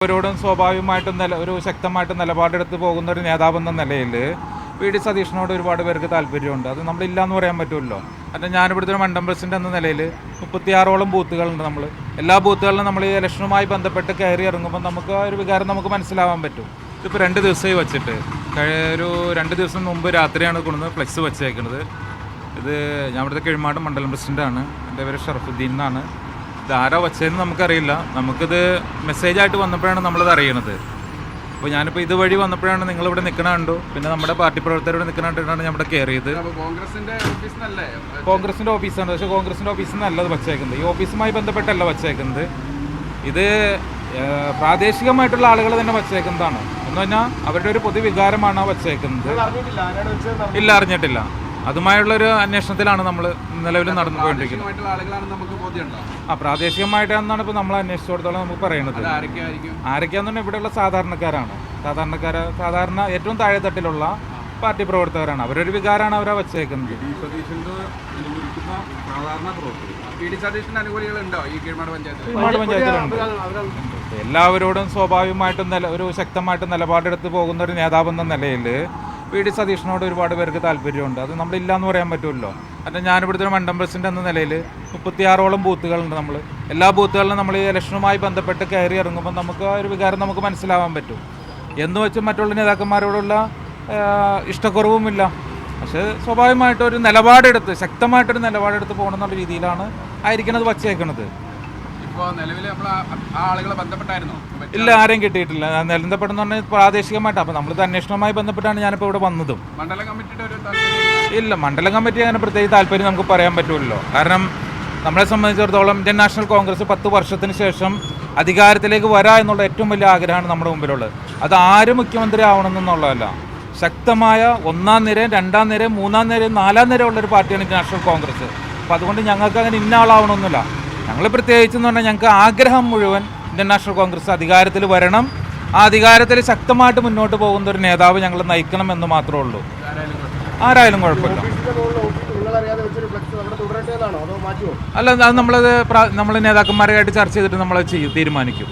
അവരോടും സ്വാഭാവികമായിട്ടും ഒരു ശക്തമായിട്ട് നിലപാടെടുത്ത് പോകുന്ന ഒരു നേതാവെന്ന നിലയിൽ വി.ഡി. സതീഷിനോട് ഒരുപാട് പേർക്ക് താല്പര്യമുണ്ട്. അത് നമ്മളില്ലാന്ന് പറയാൻ പറ്റുമല്ലോ. കാരണം ഞാനിവിടുത്തെ ഒരു മണ്ഡലം പ്രസിഡന്റ് എന്ന നിലയിൽ 36ഓളം ബൂത്തുകളുണ്ട്. എല്ലാ ബൂത്തുകളിലും നമ്മൾ ഈ ഇലക്ഷനുമായി ബന്ധപ്പെട്ട് കയറി ഇറങ്ങുമ്പോൾ നമുക്ക് ആ ഒരു വികാരം നമുക്ക് മനസ്സിലാവാൻ പറ്റും. ഇതിപ്പോൾ 2 ദിവസമായി വെച്ചിട്ട് ഒരു 2 ദിവസം മുമ്പ് രാത്രിയാണ് കൊണ്ടുവന്ന് ഫ്ലെക്സ് വെച്ചേക്കുന്നത്. ഇത് ഞാൻ ഇവിടുത്തെ കിഴിമാട് മണ്ഡലം പ്രസിഡൻ്റാണ്. എൻ്റെ പേര് ഷറഫുദ്ദീൻ എന്നാണ്. ഇതാരാ വച്ചതെന്ന് നമുക്കറിയില്ല. നമുക്കിത് മെസ്സേജായിട്ട് വന്നപ്പോഴാണ് നമ്മളിത് അറിയണത്. അപ്പോൾ ഞാനിപ്പോൾ ഇതുവഴി വന്നപ്പോഴാണ് നിങ്ങളിവിടെ നിൽക്കണ കണ്ടു. പിന്നെ നമ്മുടെ പാർട്ടി പ്രവർത്തകരോട് നിൽക്കണ കണ്ടിട്ടാണ് ഞാൻ ഇവിടെ കയറിയത്. കോൺഗ്രസിൻ്റെ ഓഫീസാണ്. പക്ഷേ കോൺഗ്രസിൻ്റെ ഓഫീസിൽ നിന്നല്ല അത് വച്ചേക്കുന്നത്. ഈ ഓഫീസുമായി ബന്ധപ്പെട്ടല്ല വച്ചേക്കുന്നത്. ഇത് പ്രാദേശികമായിട്ടുള്ള ആളുകൾ തന്നെ വച്ചേക്കുന്നതാണ്. എന്ന് പറഞ്ഞാൽ അവരുടെ ഒരു പൊതുവികാരമാണ് വച്ചേക്കുന്നത്. ഇല്ല, അറിഞ്ഞിട്ടില്ല. അതുമായുള്ളൊരു അന്വേഷണത്തിലാണ് നമ്മൾ നിലവിൽ നടന്നു പോയിക്കൊണ്ടിരിക്കുന്നത്. പ്രാദേശികമായിട്ടാണെന്നാണ് ഇപ്പോൾ നമ്മൾ അന്വേഷിച്ചിടത്തോളം നമുക്ക് പറയുന്നത്. ആരൊക്കെയാന്ന് പറഞ്ഞാൽ ഇവിടെയുള്ള സാധാരണക്കാരാണ്. സാധാരണ ഏറ്റവും താഴെത്തട്ടിലുള്ള പാർട്ടി പ്രവർത്തകരാണ്. അവരൊരു വികാരമാണ് അവരെ വച്ചേക്കുന്നത്. പഞ്ചായത്തിലുണ്ട്. എല്ലാവരോടും സ്വാഭാവികമായിട്ടും ഒരു ശക്തമായിട്ട് നിലപാടെടുത്ത് പോകുന്ന ഒരു നേതാവെന്ന നിലയിൽ വി.ഡി. സതീഷിനോട് ഒരുപാട് പേർക്ക് താല്പര്യമുണ്ട്. അത് നമ്മളില്ലാന്ന് പറയാൻ പറ്റുമല്ലോ. കാരണം ഞാനിവിടുത്തെ ഒരു മണ്ഡലം പ്രസിഡന്റ് എന്ന നിലയിൽ 36ഓളം ബൂത്തുകളുണ്ട്. എല്ലാ ബൂത്തുകളിലും നമ്മൾ ഈ ഇലക്ഷനുമായി ബന്ധപ്പെട്ട് കയറി ഇറങ്ങുമ്പോൾ നമുക്ക് ആ ഒരു വികാരം നമുക്ക് മനസ്സിലാവാൻ പറ്റും. എന്ന് വെച്ച് മറ്റുള്ള നേതാക്കന്മാരോടുള്ള ഇഷ്ടക്കുറവുമില്ല. പക്ഷേ സ്വാഭാവികമായിട്ടൊരു ശക്തമായിട്ടൊരു നിലപാടെടുത്ത് പോകണമെന്നുള്ള രീതിയിലാണ് ആയിരിക്കണത് വച്ചേക്കണത്. ഇല്ല, ആരെയും കിട്ടിയിട്ടില്ല. ബന്ധപ്പെടുന്ന പറഞ്ഞാൽ പ്രാദേശികമായിട്ട്. അപ്പോൾ നമ്മളിത് അന്വേഷണവുമായി ബന്ധപ്പെട്ടാണ് ഞാനിപ്പോൾ ഇവിടെ വന്നതും. ഇല്ല, മണ്ഡലം കമ്മിറ്റി അങ്ങനെ പ്രത്യേകിച്ച് താല്പര്യം നമുക്ക് പറയാൻ പറ്റുമല്ലോ. കാരണം നമ്മളെ സംബന്ധിച്ചിടത്തോളം ഇന്ത്യൻ നാഷണൽ കോൺഗ്രസ് 10 വർഷത്തിന് ശേഷം അധികാരത്തിലേക്ക് വരാ എന്നുള്ള ഏറ്റവും വലിയ ആഗ്രഹമാണ് നമ്മുടെ മുമ്പിലുള്ളത്. അത് ആര് മുഖ്യമന്ത്രി ആവണമെന്നുള്ളതല്ല. ശക്തമായ 1ാം നിര, 2ാം നിര, 3ാം നിര, 4ാം നിര ഉള്ളൊരു പാർട്ടിയാണ് ഇന്ത്യൻ നാഷണൽ കോൺഗ്രസ്. അപ്പോൾ അതുകൊണ്ട് ഞങ്ങൾക്ക് അങ്ങനെ ഇന്ന ആളാവണമെന്നില്ല. ഞങ്ങൾ പ്രത്യേകിച്ചെന്ന് പറഞ്ഞാൽ ഞങ്ങൾക്ക് ആഗ്രഹം മുഴുവൻ ഇന്ത്യൻ നാഷണൽ കോൺഗ്രസ് അധികാരത്തിൽ വരണം. ആ അധികാരത്തിൽ ശക്തമായിട്ട് മുന്നോട്ട് പോകുന്ന ഒരു നേതാവ് ഞങ്ങൾ നയിക്കണം എന്ന് മാത്രമേ ഉള്ളൂ. ആരായാലും കുഴപ്പമില്ല. അല്ല, അത് നമ്മൾ നേതാക്കന്മാരുമായിട്ട് ചർച്ച ചെയ്തിട്ട് നമ്മൾ തീരുമാനിക്കും.